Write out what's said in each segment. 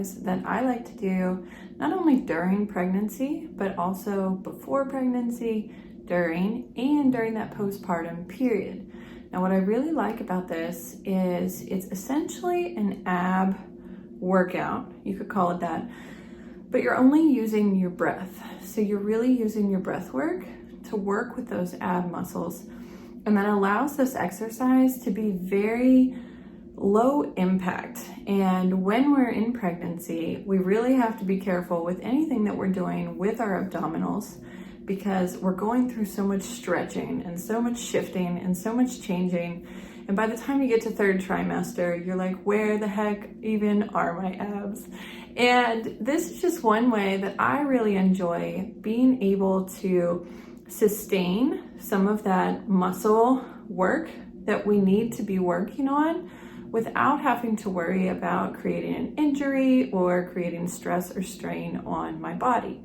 exercise that I like to do not only during pregnancy, but also before pregnancy, during that postpartum period. Now, what I really like about this is it's essentially an ab workout, you could call it that, but you're only using your breath. So you're really using your breath work to work with those ab muscles. And that allows this exercise to be very low impact. And when we're in pregnancy, we really have to be careful with anything that we're doing with our abdominals, because we're going through so much stretching and so much shifting and so much changing. And by the time you get to third trimester, you're like, where the heck even are my abs? And this is just one way that I really enjoy being able to sustain some of that muscle work that we need to be working on without having to worry about creating an injury or creating stress or strain on my body.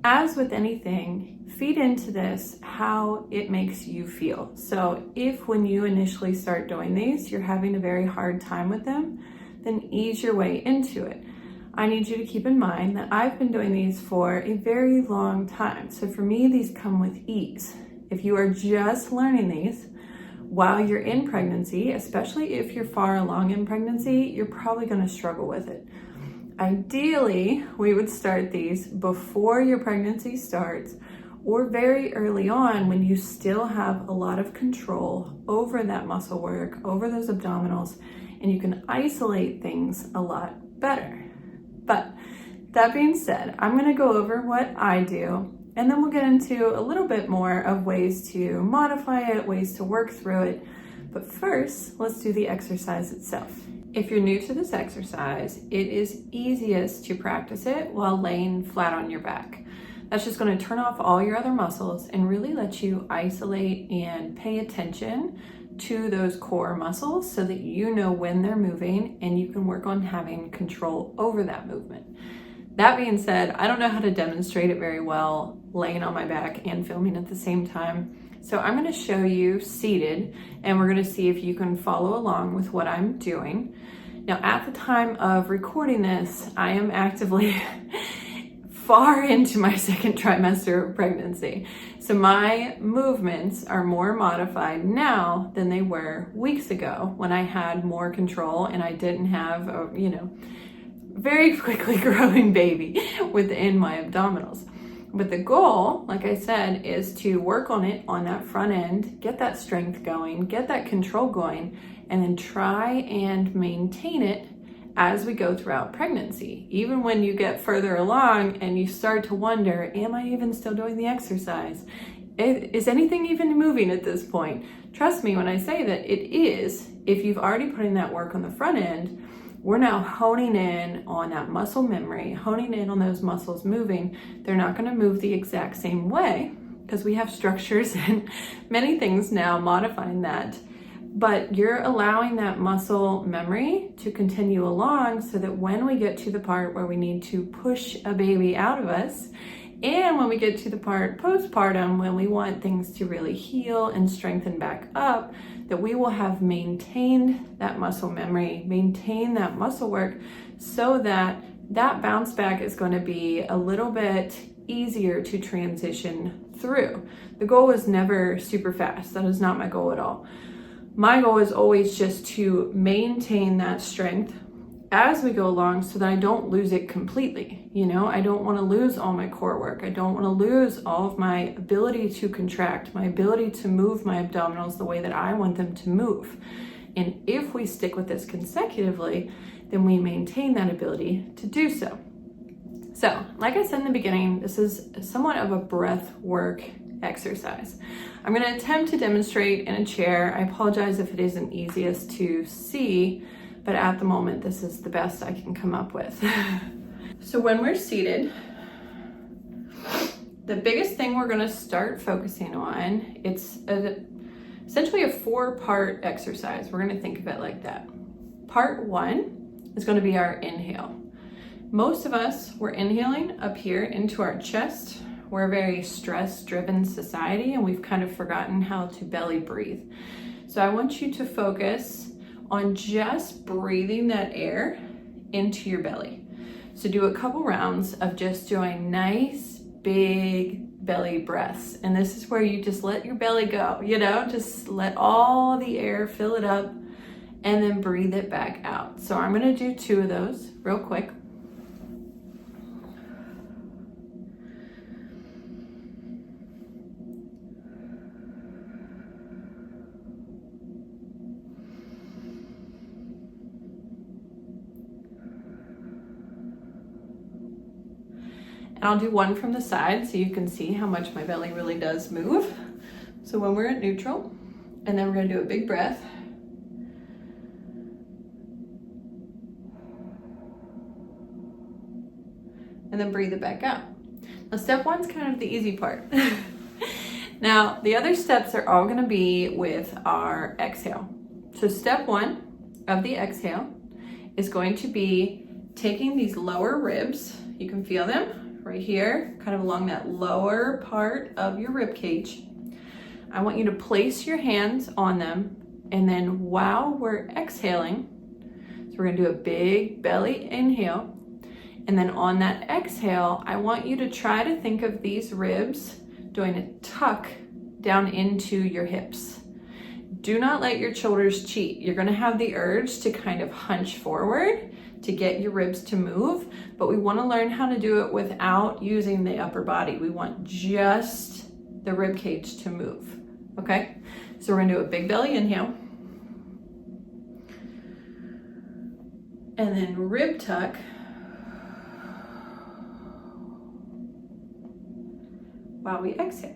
As with anything, feed into this how it makes you feel. So if when you initially start doing these, you're having a very hard time with them, then ease your way into it. I need you to keep in mind that I've been doing these for a very long time. So for me, these come with ease. If you are just learning these while you're in pregnancy, especially if you're far along in pregnancy, you're probably going to struggle with it. Ideally, we would start these before your pregnancy starts or very early on when you still have a lot of control over that muscle work, over those abdominals, and you can isolate things a lot better. But that being said, I'm going to go over what I do, and then we'll get into a little bit more of ways to modify it, ways to work through it. But first, let's do the exercise itself. If you're new to this exercise, it is easiest to practice it while laying flat on your back. That's just going to turn off all your other muscles and really let you isolate and pay attention to those core muscles so that you know when they're moving and you can work on having control over that movement. That being said, I don't know how to demonstrate it very well laying on my back and filming at the same time. So I'm going to show you seated, and we're going to see if you can follow along with what I'm doing. Now, at the time of recording this, I am actively far into my second trimester of pregnancy. So my movements are more modified now than they were weeks ago when I had more control and I didn't have a, very quickly growing baby within my abdominals. But the goal, like I said, is to work on it on that front end, get that strength going, get that control going, and then try and maintain it as we go throughout pregnancy. Even when you get further along and you start to wonder, am I even still doing the exercise? Is anything even moving at this point? Trust me when I say that it is. If you've already put in that work on the front end, we're now honing in on that muscle memory, honing in on those muscles moving. They're not going to move the exact same way because we have structures and many things now modifying that. But you're allowing that muscle memory to continue along so that when we get to the part where we need to push a baby out of us, and when we get to the part postpartum, when we want things to really heal and strengthen back up, that we will have maintained that muscle memory, maintained that muscle work, so that that bounce back is going to be a little bit easier to transition through. The goal is never super fast. That is not my goal at all. My goal is always just to maintain that strength as we go along so that I don't lose it completely. I don't want to lose all my core work. I don't want to lose all of my ability to contract, my ability to move my abdominals the way that I want them to move. And if we stick with this consecutively, then we maintain that ability to do so. So, like I said in the beginning, this is somewhat of a breath work exercise. I'm going to attempt to demonstrate in a chair. I apologize if it isn't easiest to see, but at the moment, this is the best I can come up with. So when we're seated, the biggest thing we're going to start focusing on, it's essentially a 4-part exercise. We're going to think of it like that. Part 1 is going to be our inhale. Most of us, we're inhaling up here into our chest. We're a very stress-driven society, and we've kind of forgotten how to belly breathe. So I want you to focus on just breathing that air into your belly. So do a couple rounds of just doing nice, big belly breaths. And this is where you just let your belly go, you know, just let all the air fill it up and then breathe it back out. So I'm gonna do 2 of those real quick. And I'll do 1 from the side so you can see how much my belly really does move. So when we're at neutral, and then we're gonna do a big breath. And then breathe it back out. Now step 1's kind of the easy part. Now the other steps are all gonna be with our exhale. So step 1 of the exhale is going to be taking these lower ribs, you can feel them, right here, kind of along that lower part of your rib cage. I want you to place your hands on them, and then while we're exhaling, so we're gonna do a big belly inhale, and then on that exhale, I want you to try to think of these ribs doing a tuck down into your hips. Do not let your shoulders cheat. You're gonna have the urge to kind of hunch forward to get your ribs to move, but we wanna learn how to do it without using the upper body. We want just the rib cage to move, okay? So we're gonna do a big belly inhale. And then rib tuck. While we exhale.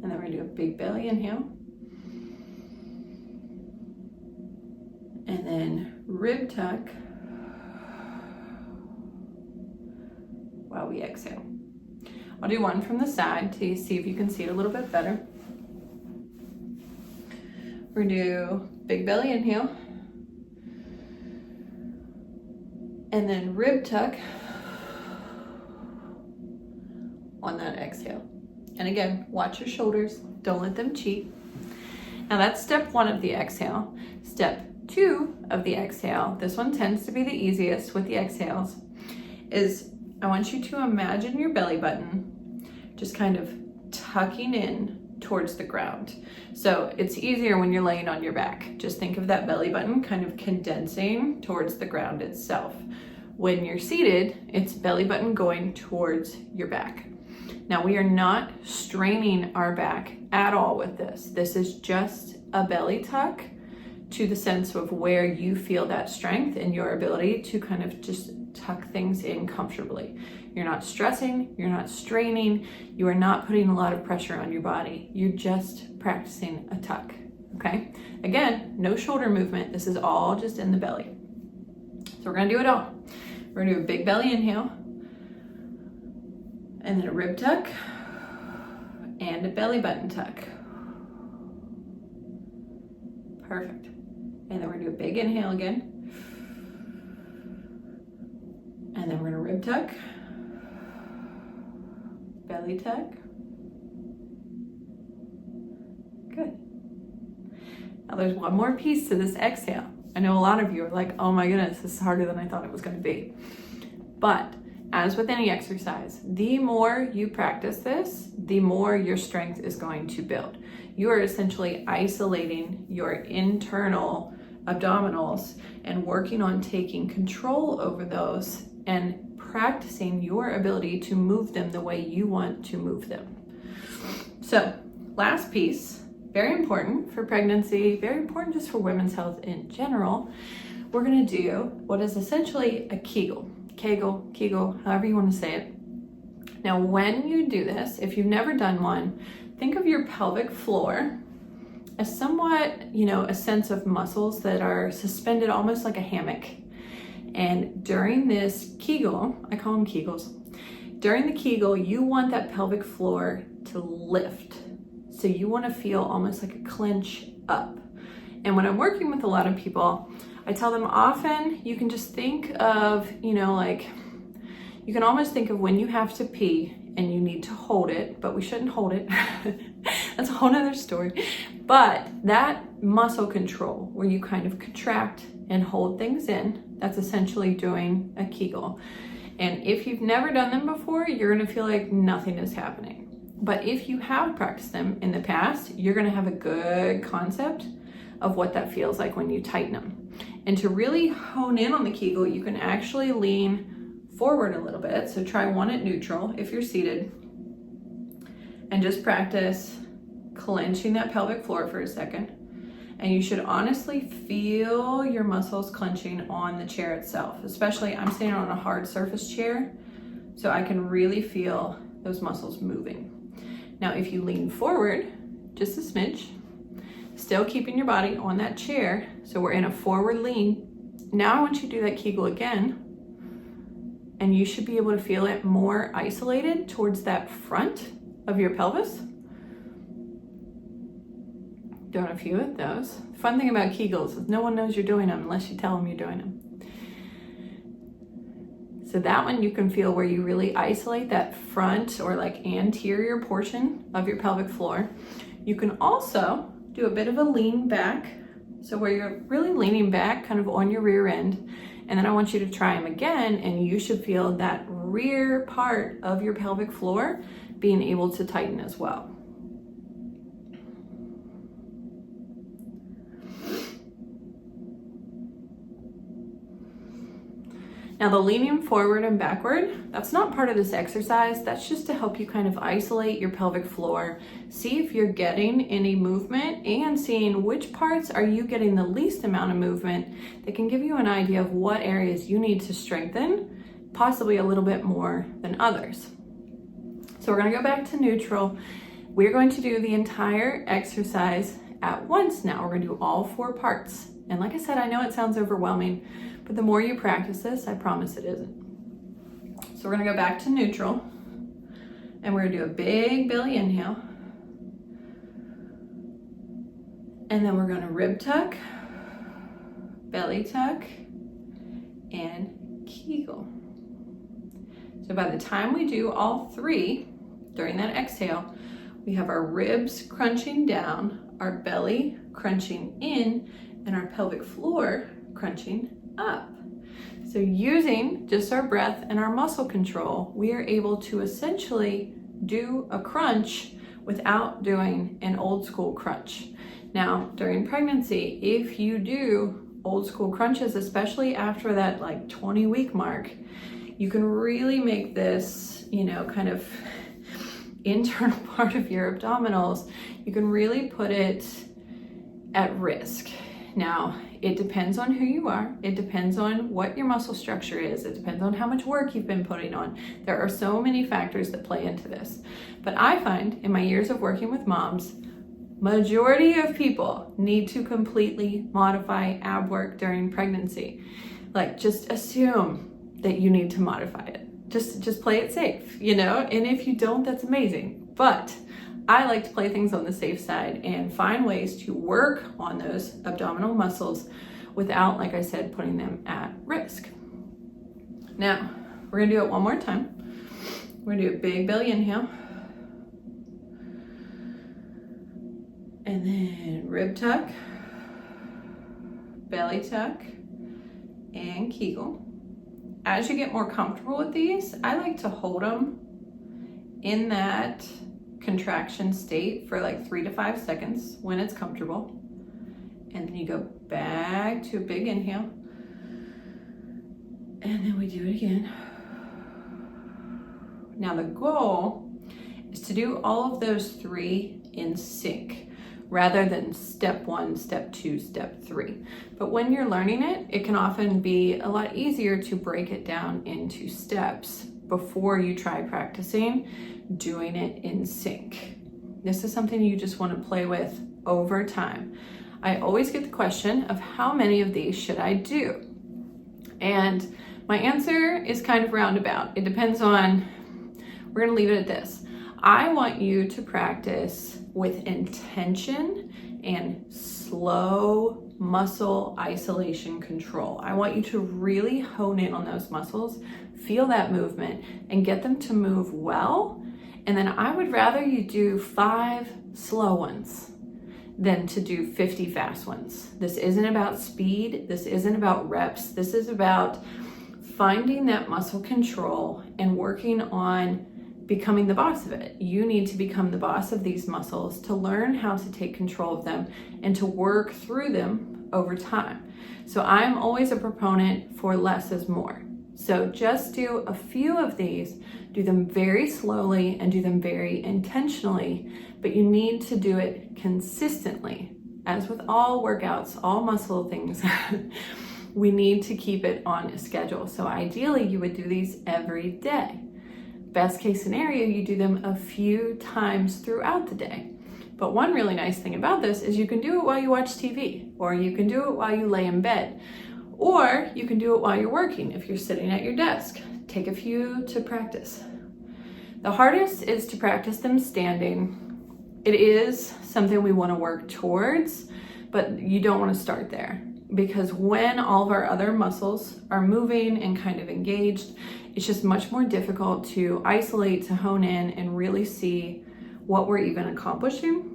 And then we're gonna do a big belly inhale. And then rib tuck while we exhale. I'll do 1 from the side to see if you can see it a little bit better. We're gonna do big belly inhale. And then rib tuck on that exhale. And again, watch your shoulders, don't let them cheat. Now that's step 1 of the exhale. Step 2 of the exhale, this one tends to be the easiest with the exhales, is I want you to imagine your belly button just kind of tucking in towards the ground. So it's easier when you're laying on your back. Just think of that belly button kind of condensing towards the ground itself. When you're seated, it's belly button going towards your back. Now we are not straining our back at all with this. This is just a belly tuck to the sense of where you feel that strength and your ability to kind of just tuck things in comfortably. You're not stressing, you're not straining, you are not putting a lot of pressure on your body. You're just practicing a tuck, okay? Again, no shoulder movement. This is all just in the belly. So we're gonna do it all. We're gonna do a big belly inhale, and then a rib tuck, and a belly button tuck. Perfect. And then we're gonna do a big inhale again. And then we're gonna rib tuck, belly tuck. Good. Now there's one more piece to this exhale. I know a lot of you are like, oh my goodness, this is harder than I thought it was gonna be. But as with any exercise, the more you practice this, the more your strength is going to build. You are essentially isolating your internal abdominals and working on taking control over those and practicing your ability to move them the way you want to move them. So, last piece, very important for pregnancy, very important just for women's health in general. We're gonna do what is essentially a Kegel, however you want to say it. Now, when you do this, if you've never done one, think of your pelvic floor as somewhat, a sense of muscles that are suspended almost like a hammock. And during this Kegel, I call them Kegels, during the Kegel, you want that pelvic floor to lift. So you want to feel almost like a clench up. And when I'm working with a lot of people, I tell them often you can just think of, you can almost think of when you have to pee and you need to hold it, but we shouldn't hold it. That's a whole nother story. But that muscle control, where you kind of contract and hold things in. That's essentially doing a Kegel. And if you've never done them before, you're gonna feel like nothing is happening. But if you have practiced them in the past, you're gonna have a good concept of what that feels like when you tighten them. And to really hone in on the Kegel, you can actually lean forward a little bit. So try one at neutral if you're seated, and just practice clenching that pelvic floor for a second. And you should honestly feel your muscles clenching on the chair itself. Especially, I'm standing on a hard surface chair, so I can really feel those muscles moving. Now, if you lean forward just a smidge, still keeping your body on that chair, so we're in a forward lean. Now I want you to do that Kegel again, and you should be able to feel it more isolated towards that front of your pelvis. Doing a few of those. The fun thing about Kegels is no one knows you're doing them unless you tell them you're doing them. So that one you can feel where you really isolate that front or like anterior portion of your pelvic floor. You can also do a bit of a lean back. So where you're really leaning back kind of on your rear end. And then I want you to try them again, and you should feel that rear part of your pelvic floor being able to tighten as well. Now the leaning forward and backward, that's not part of this exercise. That's just to help you kind of isolate your pelvic floor, see if you're getting any movement and seeing which parts are you getting the least amount of movement that can give you an idea of what areas you need to strengthen, possibly a little bit more than others. So we're gonna go back to neutral. We're going to do the entire exercise at once now. We're gonna do all 4 parts. And like I said, I know it sounds overwhelming, but the more you practice this, I promise it isn't. So we're gonna go back to neutral, and we're gonna do a big belly inhale. And then we're gonna rib tuck, belly tuck, and Kegel. So by the time we do all 3 during that exhale, we have our ribs crunching down, our belly crunching in, and our pelvic floor crunching up. So using just our breath and our muscle control, we are able to essentially do a crunch without doing an old school crunch. Now, during pregnancy, if you do old school crunches, especially after that like 20-week mark, you can really make this, kind of internal part of your abdominals, you can really put it at risk. Now, it depends on who you are. It depends on what your muscle structure is. It depends on how much work you've been putting on. There are so many factors that play into this. But I find in my years of working with moms, majority of people need to completely modify ab work during pregnancy. Like, just assume that you need to modify it. Just play it safe, And if you don't, that's amazing. But I like to play things on the safe side and find ways to work on those abdominal muscles without, like I said, putting them at risk. Now, we're gonna do it one more time. We're gonna do a big belly inhale. And then rib tuck, belly tuck, and Kegel. As you get more comfortable with these, I like to hold them in that contraction state for like 3 to 5 seconds when it's comfortable. And then you go back to a big inhale. And then we do it again. Now the goal is to do all of those 3 in sync rather than step 1, step 2, step 3. But when you're learning it, it can often be a lot easier to break it down into steps before you try practicing doing it in sync. This is something you just want to play with over time. I always get the question of how many of these should I do? And my answer is kind of roundabout. It depends on, we're going to leave it at this. I want you to practice with intention and slow muscle isolation control. I want you to really hone in on those muscles, feel that movement, and get them to move well. And then I would rather you do 5 slow ones than to do 50 fast ones. This isn't about speed. This isn't about reps. This is about finding that muscle control and working on becoming the boss of it. You need to become the boss of these muscles to learn how to take control of them and to work through them over time. So I'm always a proponent for less is more. So just do a few of these, do them very slowly and do them very intentionally, but you need to do it consistently. As with all workouts, all muscle things, we need to keep it on a schedule. So ideally you would do these every day. Best case scenario, you do them a few times throughout the day. But one really nice thing about this is you can do it while you watch TV, or you can do it while you lay in bed, or you can do it while you're working if you're sitting at your desk. Take a few to practice. The hardest is to practice them standing. It is something we want to work towards, but you don't want to start there, because when all of our other muscles are moving and kind of engaged, it's just much more difficult to isolate, to hone in and really see what we're even accomplishing.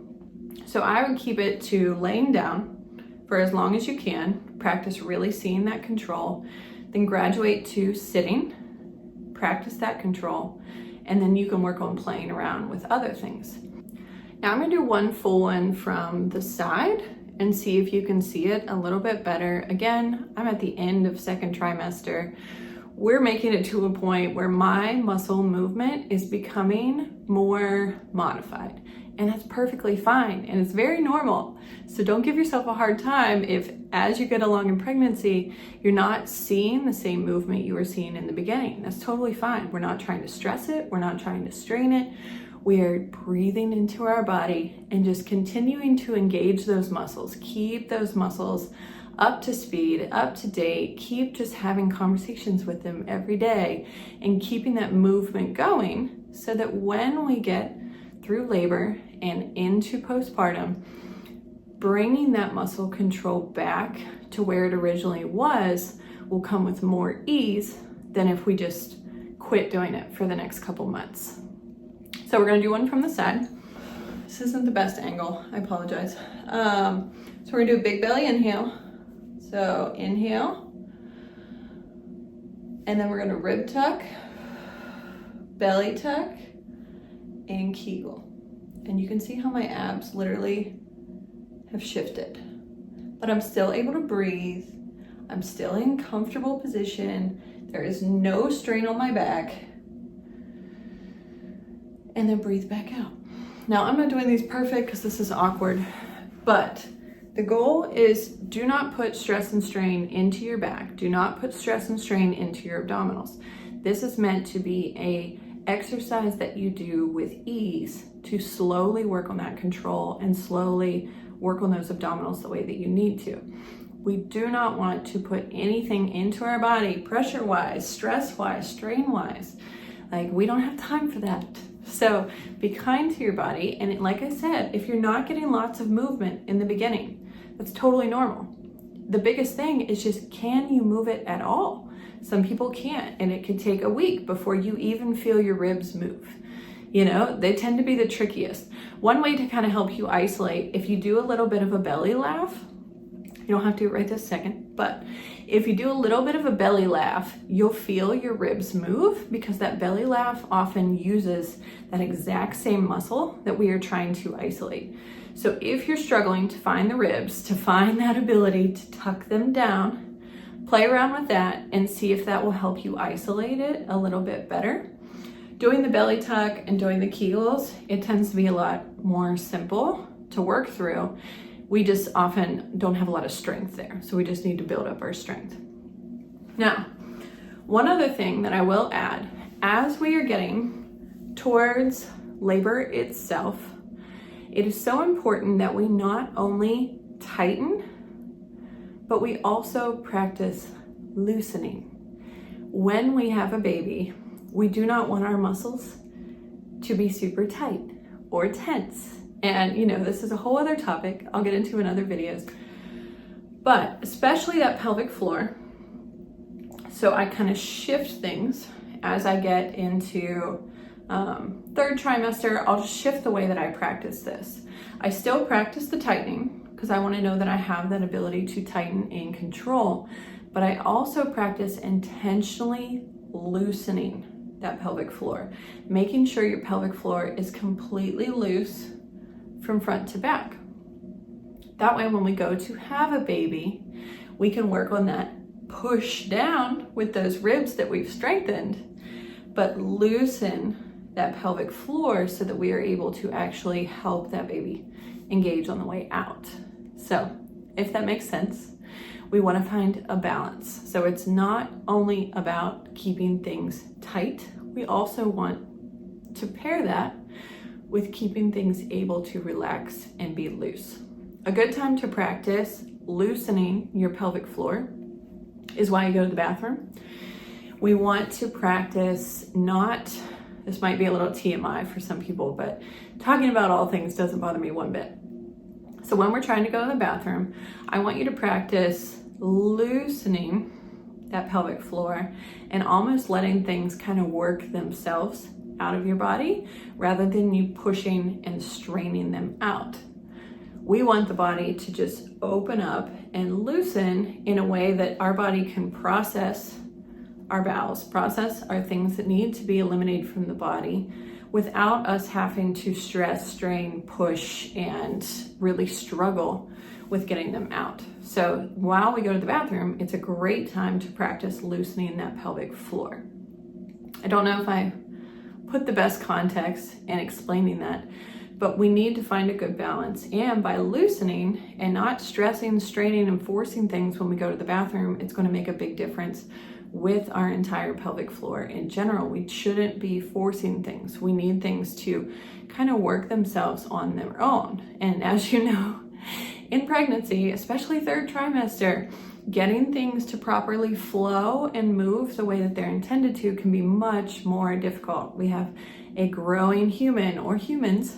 So I would keep it to laying down for as long as you can, practice really seeing that control, then graduate to sitting, practice that control, and then you can work on playing around with other things. Now I'm gonna do one full one from the side and see if you can see it a little bit better. Again, I'm at the end of second trimester. We're making it to a point where my muscle movement is becoming more modified, and that's perfectly fine, and it's very normal. So don't give yourself a hard time if, as you get along in pregnancy, you're not seeing the same movement you were seeing in the beginning. That's totally fine. We're not trying to stress it. We're not trying to strain it. We're breathing into our body and just continuing to engage those muscles. Keep those muscles up to speed, up to date. Keep just having conversations with them every day and keeping that movement going so that when we get through labor and into postpartum, bringing that muscle control back to where it originally was will come with more ease than if we just quit doing it for the next couple months. So we're gonna do one from the side. This isn't the best angle, I apologize. So we're gonna do a big belly inhale. So inhale, and then we're gonna rib tuck, belly tuck, and Kegel. And you can see how my abs literally have shifted, but I'm still able to breathe. I'm still in comfortable position. There is no strain on my back. And then breathe back out. Now I'm not doing these perfect because this is awkward, but the goal is do not put stress and strain into your back. Do not put stress and strain into your abdominals. This is meant to be an exercise that you do with ease to slowly work on that control and slowly work on those abdominals the way that you need to. We do not want to put anything into our body pressure-wise, stress-wise, strain-wise. Like, we don't have time for that. So be kind to your body. And like I said, if you're not getting lots of movement in the beginning, that's totally normal. The biggest thing is just, can you move it at all? Some people can't, and it could take a week before you even feel your ribs move. You know, they tend to be the trickiest. One way to kind of help you isolate, if you do a little bit of a belly laugh, you don't have to do it right this second, but if you do a little bit of a belly laugh, you'll feel your ribs move, because that belly laugh often uses that exact same muscle that we are trying to isolate. So if you're struggling to find the ribs, to find that ability to tuck them down, play around with that and see if that will help you isolate it a little bit better. Doing the belly tuck and doing the Kegels, it tends to be a lot more simple to work through. We just often don't have a lot of strength there, so we just need to build up our strength. Now, one other thing that I will add, as we are getting towards labor itself, it is so important that we not only tighten, but we also practice loosening. When we have a baby, we do not want our muscles to be super tight or tense. And you know, this is a whole other topic I'll get into in other videos, but especially that pelvic floor. So I kind of shift things as I get into third trimester, I'll just shift the way that I practice this. I still practice the tightening because I want to know that I have that ability to tighten and control, but I also practice intentionally loosening that pelvic floor, making sure your pelvic floor is completely loose from front to back. That way, when we go to have a baby, we can work on that push down with those ribs that we've strengthened, but loosen that pelvic floor so that we are able to actually help that baby engage on the way out. So if that makes sense, we want to find a balance. So it's not only about keeping things tight, we also want to pair that with keeping things able to relax and be loose. A good time to practice loosening your pelvic floor is while you go to the bathroom. We want to practice this might be a little TMI for some people, but talking about all things doesn't bother me one bit. So when we're trying to go to the bathroom, I want you to practice loosening that pelvic floor and almost letting things kind of work themselves out of your body rather than you pushing and straining them out. We want the body to just open up and loosen in a way that our body can process our bowels, process our things that need to be eliminated from the body without us having to stress, strain, push, and really struggle with getting them out. So while we go to the bathroom, it's a great time to practice loosening that pelvic floor. I don't know if I put the best context in explaining that, but we need to find a good balance. And by loosening and not stressing, straining, and forcing things when we go to the bathroom, it's going to make a big difference with our entire pelvic floor. In general, we shouldn't be forcing things. We need things to kind of work themselves on their own. And as you know, in pregnancy, especially third trimester, getting things to properly flow and move the way that they're intended to can be much more difficult. We have a growing human or humans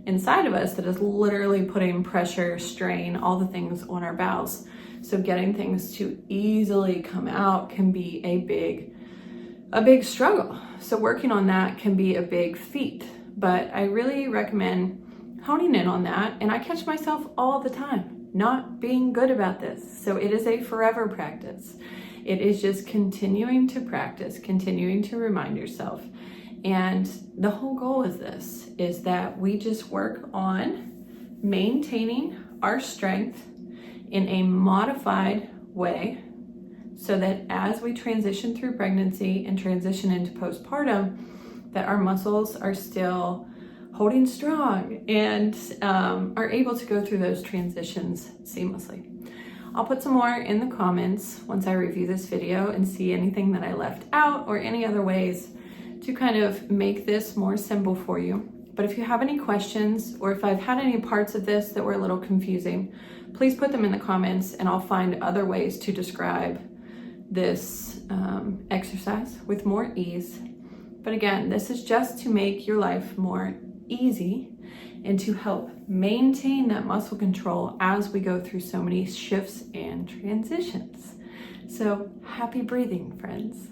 inside of us that is literally putting pressure, strain, all the things on our bowels. So getting things to easily come out can be a big struggle. So working on that can be a big feat, but I really recommend honing in on that. And I catch myself all the time not being good about this. So it is a forever practice. It is just continuing to practice, continuing to remind yourself. And the whole goal is that we just work on maintaining our strength in a modified way so that as we transition through pregnancy and transition into postpartum, that our muscles are still holding strong and are able to go through those transitions seamlessly. I'll put some more in the comments once I review this video and see anything that I left out or any other ways to kind of make this more simple for you. But if you have any questions or if I've had any parts of this that were a little confusing, please put them in the comments and I'll find other ways to describe this exercise with more ease. But again, this is just to make your life more easy and to help maintain that muscle control as we go through so many shifts and transitions. So happy breathing, friends.